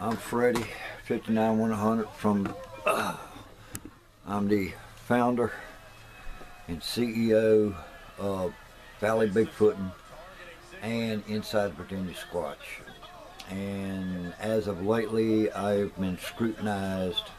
I'm Freddie, 59100 from, I'm the founder and CEO of Valley Bigfooting and Inside Virginia Squatch. And as of lately, I've been scrutinized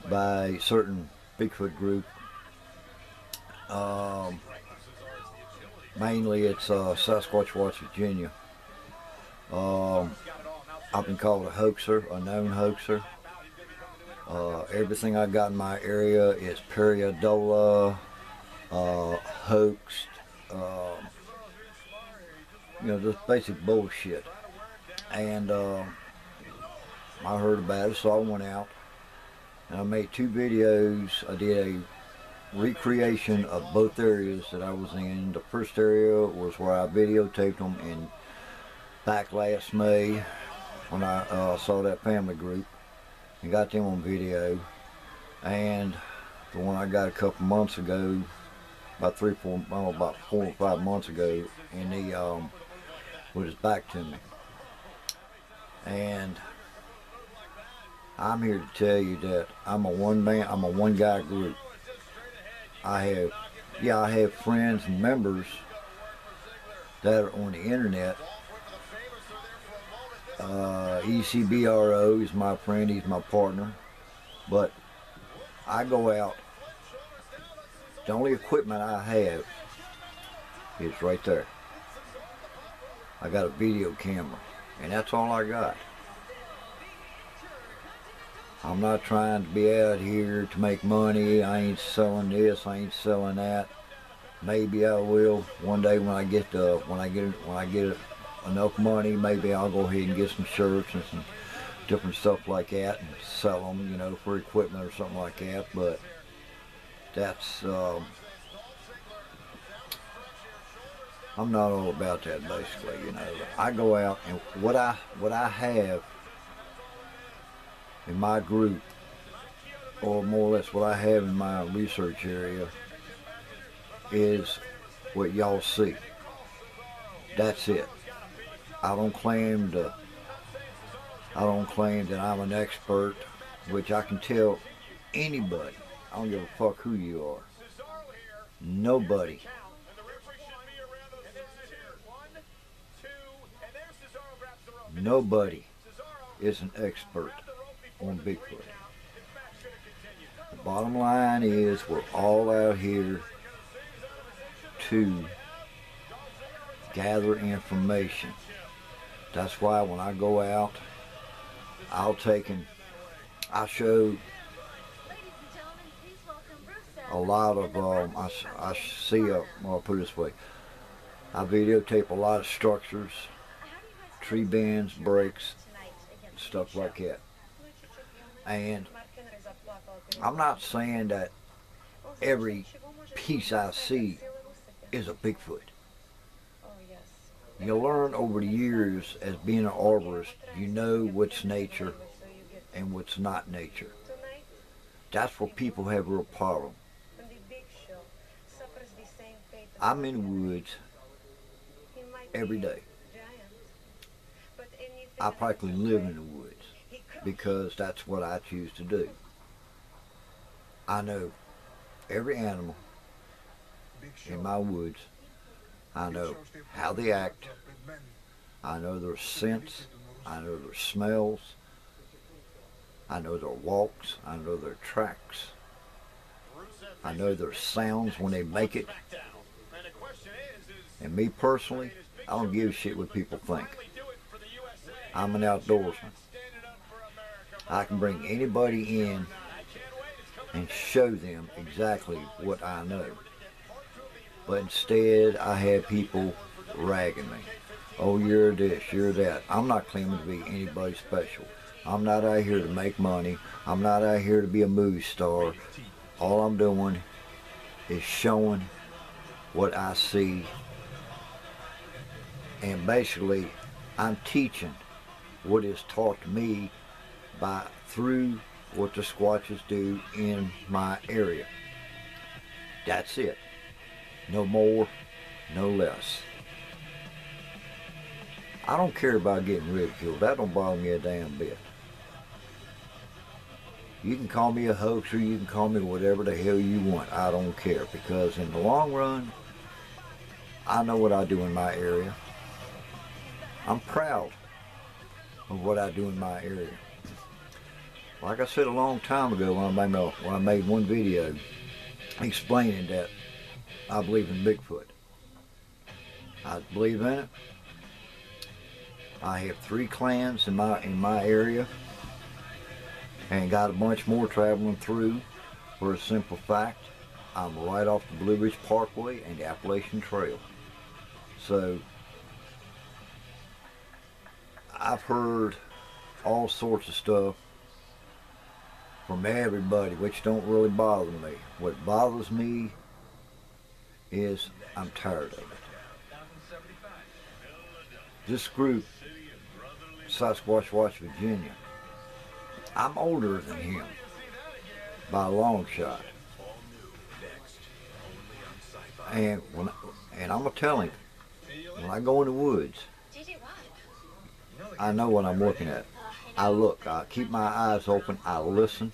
by certain Bigfoot group. Mainly it's Sasquatch Watch Virginia. I've been called a hoaxer, a known hoaxer. Everything I got in my area is pareidolia, hoaxed, just basic bullshit. And I heard about it, so I went out and I made 2 videos. I did a recreation of both areas that I was in. The first area was where I videotaped them in back last May when I saw that family group and got them on video. And the one I got a couple months ago, about 4 or 5 months ago, and he put his back to me. And I'm here to tell you that I'm a one guy group. I have friends and members that are on the internet. ECBRO is my friend, he's my partner. But I go out, the only equipment I have is right there. I got a video camera, and that's all I got. I'm not trying to be out here to make money. I ain't selling this, I ain't selling that. Maybe I will one day when I get enough money. Maybe I'll go ahead and get some shirts and some different stuff like that and sell them, for equipment or something like that. But that's I'm not all about that, basically. I go out, and what I have in my group, or more or less what I have in my research area, is what y'all see. That's it. I don't claim that I'm an expert, which I can tell anybody. I don't give a fuck who you are. Nobody is an expert on Bigfoot. The bottom line is we're all out here to gather information. That's why when I go out, I show a lot of, I'll put it this way, I videotape a lot of structures, tree bends, breaks, stuff like that. And I'm not saying that every piece I see is a Bigfoot. You learn over the years as being an arborist, you know what's nature and what's not nature. That's where people have a real problem. I'm in the woods every day. I practically live in the woods because that's what I choose to do. I know every animal in my woods. I know how they act. I know their scents. I know their smells. I know their walks. I know their tracks. I know their sounds when they make it. And me personally, I don't give a shit what people think. I'm an outdoorsman. I can bring anybody in and show them exactly what I know. But instead, I have people ragging me. Oh, you're this, you're that. I'm not claiming to be anybody special. I'm not out here to make money. I'm not out here to be a movie star. All I'm doing is showing what I see. And basically, I'm teaching what is taught to me through what the Squatches do in my area. That's it. No more, no less. I don't care about getting ridiculed. That don't bother me a damn bit. You can call me a hoaxer, you can call me whatever the hell you want. I don't care, because in the long run, I know what I do in my area. I'm proud of what I do in my area. Like I said a long time ago when I made one video explaining that I believe in Bigfoot. I believe in it. I have 3 clans in my area, and got a bunch more traveling through, for a simple fact, I'm right off the Blue Ridge Parkway and the Appalachian Trail. So I've heard all sorts of stuff from everybody, which don't really bother me. What bothers me is I'm tired of it. This group, Sasquatch Watch Virginia, I'm older than him by a long shot. And I'm gonna tell him, when I go in the woods, I know what I'm looking at. I look, I keep my eyes open, I listen,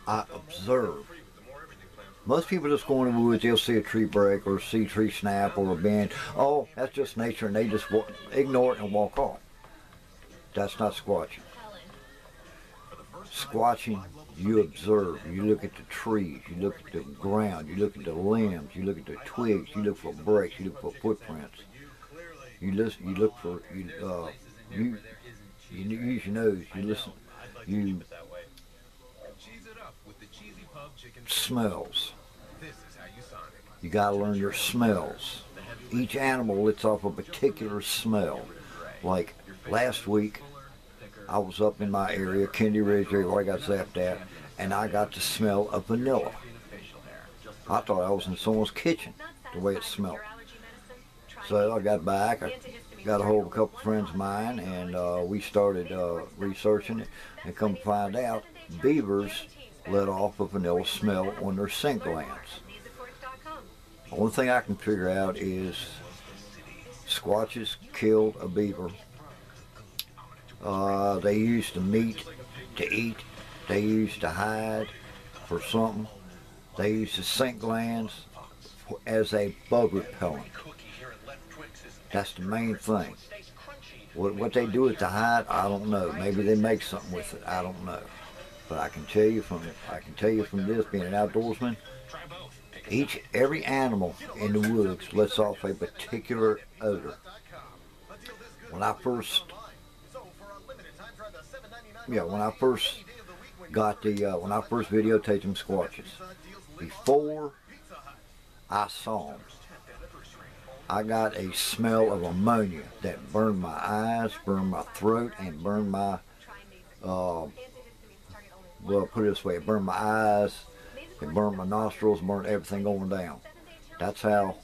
I observe. Most people just go in the woods, they'll see a tree break or see a tree snap or a bend. Oh, that's just nature, and they just ignore it and walk off. That's not squatching. Squatching, you observe, you look at the trees, you look at the ground, you look at the limbs, you look at the twigs, you look for breaks, you look for footprints. You listen, you look for, you use your nose, you listen, you smells. You gotta learn your smells. Each animal lets off a particular smell. Like last week, I was up in my area, Kendi Ridge area, where I got zapped at, and I got the smell of vanilla. I thought I was in someone's kitchen, the way it smelled. So I got back, I got a hold of a couple friends of mine, and we started researching it, and come to find out, beavers let off a vanilla smell on their scent glands. The only thing I can figure out is Squatches killed a beaver. They used the meat to eat. They used the hide for something. They used the scent glands as a bug repellent. That's the main thing. What they do with the hide, I don't know. Maybe they make something with it. I don't know. But I can tell you from this, being an outdoorsman, every animal in the woods lets off a particular odor. When I first videotaped them Squatches, before I saw them, I got a smell of ammonia that burned my eyes, burned my throat, and burned my, well, put it this way, it burned my eyes, it burned my nostrils, burned everything going down. That's how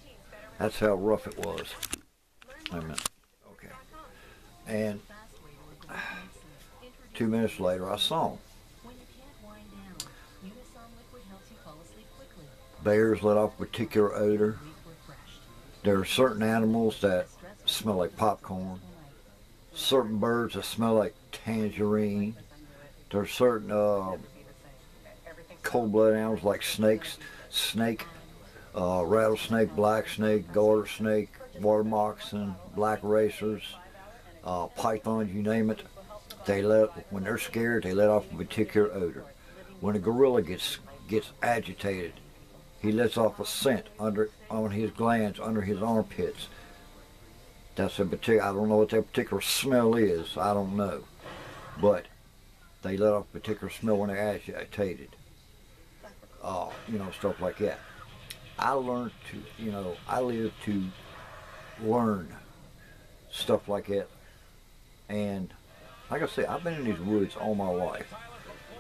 rough it was. Wait a minute. Okay. And 2 minutes later, I saw them. Bears let off a particular odor. There are certain animals that smell like popcorn. Certain birds that smell like tangerine. There are certain cold-blooded animals like snakes, rattlesnake, black snake, garter snake, water moccasin, black racers, pythons, you name it. When they're scared, they let off a particular odor. When a gorilla gets agitated, he lets off a scent on his glands, under his armpits. That's a particular, I don't know what that particular smell is, I don't know. But they let off a particular smell when they're agitated. Stuff like that. I lived to learn stuff like that. And like I said, I've been in these woods all my life.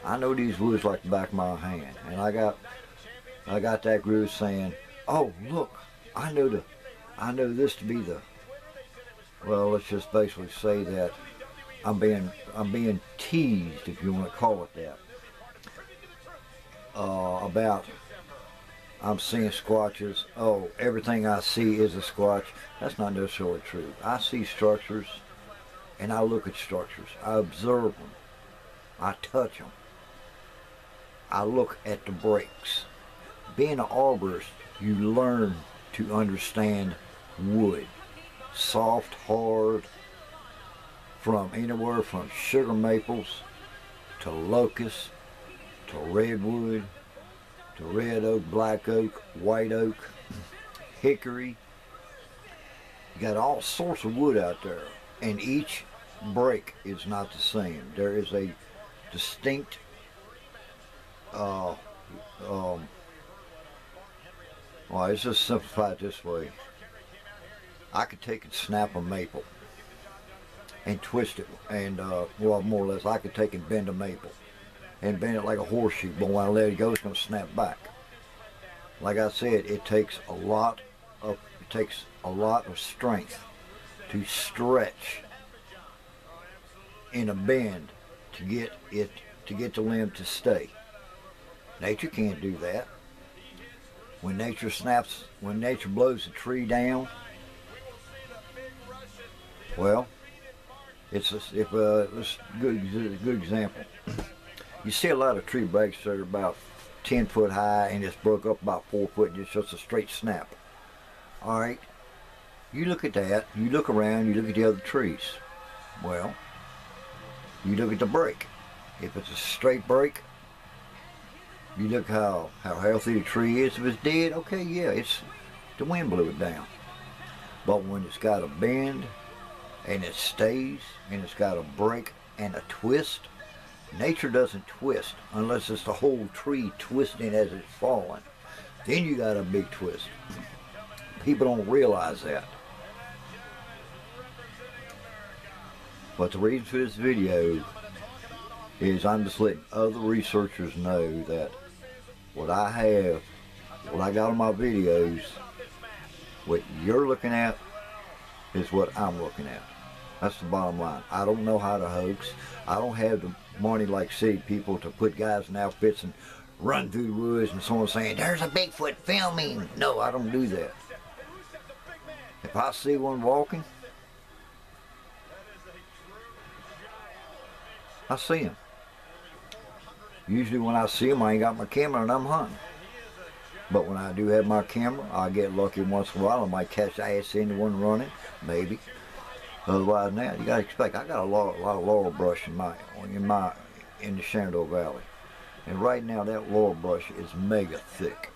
I know these woods like the back of my hand. And I got that group saying, "Oh, look, I know this to be the." Well, let's just basically say that I'm being teased, if you want to call it that, about I'm seeing squatches. Oh, everything I see is a squatch. That's not necessarily true. I see structures, and I look at structures. I observe them. I touch them. I look at the breaks. Being an arborist, you learn to understand wood. Soft, hard, from anywhere from sugar maples to locust to redwood to red oak, black oak, white oak, hickory. You got all sorts of wood out there, and each break is not the same. There is a distinct well, let's just simplify it this way. I could take and snap a maple and twist it, and well, more or less, I could take and bend a maple and bend it like a horseshoe, but when I let it go, it's going to snap back. Like I said, it takes a lot of strength to stretch in a bend to get the limb to stay. Nature can't do that. When nature blows a tree down, well, it's a good example. You see a lot of tree breaks that are about 10 foot high and it's broke up about 4 foot and it's just a straight snap. All right, you look at that, you look around, you look at the other trees. Well, you look at the break. If it's a straight break, you look how healthy the tree is. If it's dead, okay, yeah, it's the wind blew it down. But when it's got a bend and it stays and it's got a break and a twist, nature doesn't twist unless it's the whole tree twisting as it's falling. Then you got a big twist. People don't realize that. But the reason for this video is I'm just letting other researchers know that what I got on my videos, what you're looking at is what I'm looking at. That's the bottom line. I don't know how to hoax. I don't have the money like city people to put guys in outfits and run through the woods and someone saying, there's a Bigfoot filming. No, I don't do that. If I see one walking, I see him. Usually when I see him, I ain't got my camera and I'm hunting. But when I do have my camera, I get lucky once in a while. I might catch ass into one running, maybe. Otherwise, now you gotta expect. I got a lot of laurel brush in the Shenandoah Valley, and right now that laurel brush is mega thick.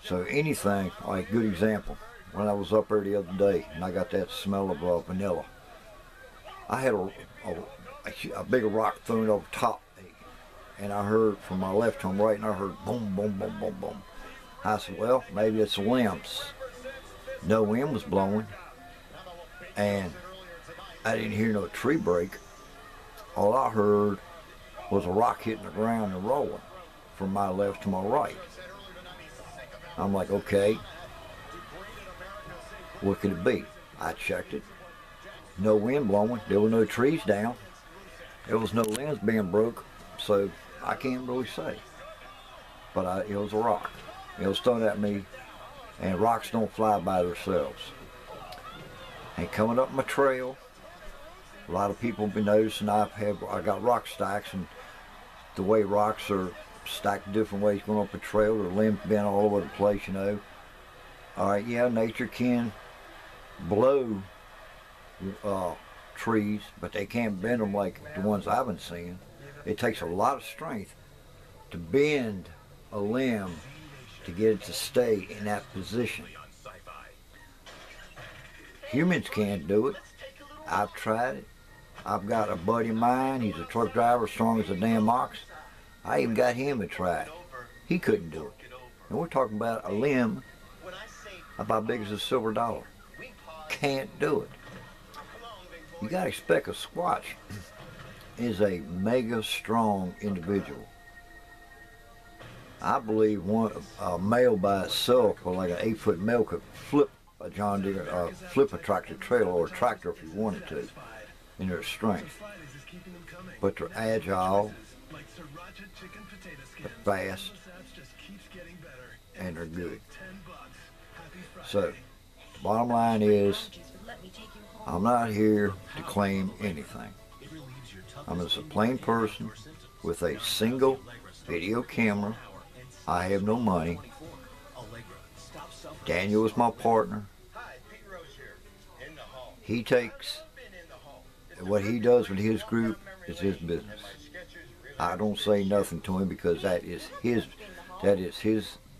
So anything, like good example, when I was up there the other day and I got that smell of vanilla, I had a bigger rock thrown over top me, and I heard from my left to my right, and I heard boom, boom, boom, boom, boom. I said, well, maybe it's limbs. No wind was blowing, and I didn't hear no tree break. All I heard was a rock hitting the ground and rolling from my left to my right. I'm like, okay, what could it be? I checked it. No wind blowing. There were no trees down. There was no limbs being broke, so I can't really say. But it was a rock. It was thrown at me, and rocks don't fly by themselves. And coming up my trail, a lot of people have been noticing I got rock stacks, and the way rocks are stacked different ways going up a trail, their limbs bent all over the place, you know. All right, yeah, nature can blow trees, but they can't bend them like the ones I've been seeing. It takes a lot of strength to bend a limb to get it to stay in that position. Humans can't do it. I've tried it. I've got a buddy of mine, he's a truck driver, strong as a damn ox. I even got him to try it. He couldn't do it. And we're talking about a limb about big as a silver dollar. Can't do it. You gotta expect a Squatch is a mega strong individual. I believe a male by itself, or like an 8-foot male, could flip a John Deere, flip a tractor trailer or a tractor if you wanted to, in their strength. But they're agile, they're fast, and they're good. So, the bottom line is, I'm not here to claim anything. I'm just a plain person with a single video camera. I have no money. Daniel is my partner. He takes what he does with his group is his business. I don't say nothing to him because that is his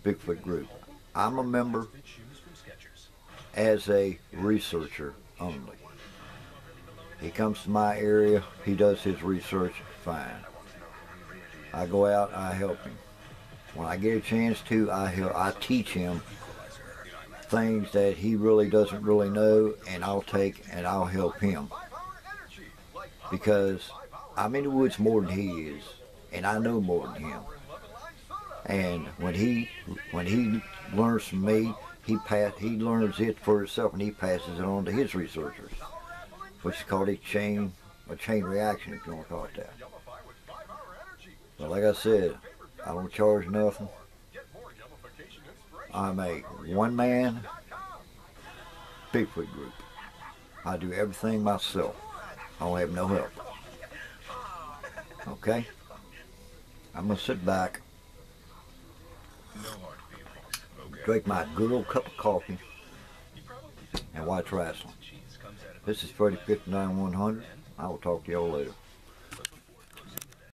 Bigfoot group. I'm a member as a researcher only. He comes to my area, he does his research, fine. I go out, I help him. When I get a chance to, I teach him things that he really doesn't really know, and I'll take and I'll help him. Because I'm in the woods more than he is, and I know more than him. And when he learns from me, he learns it for himself, and he passes it on to his researchers, which is called a chain reaction, if you want to call it that. But like I said, I don't charge nothing. I'm a one-man Bigfoot group. I do everything myself. I don't have no help. Okay? I'm going to sit back, drink my good old cup of coffee, and watch wrestling. This is Freddie 59100. I will talk to y'all later.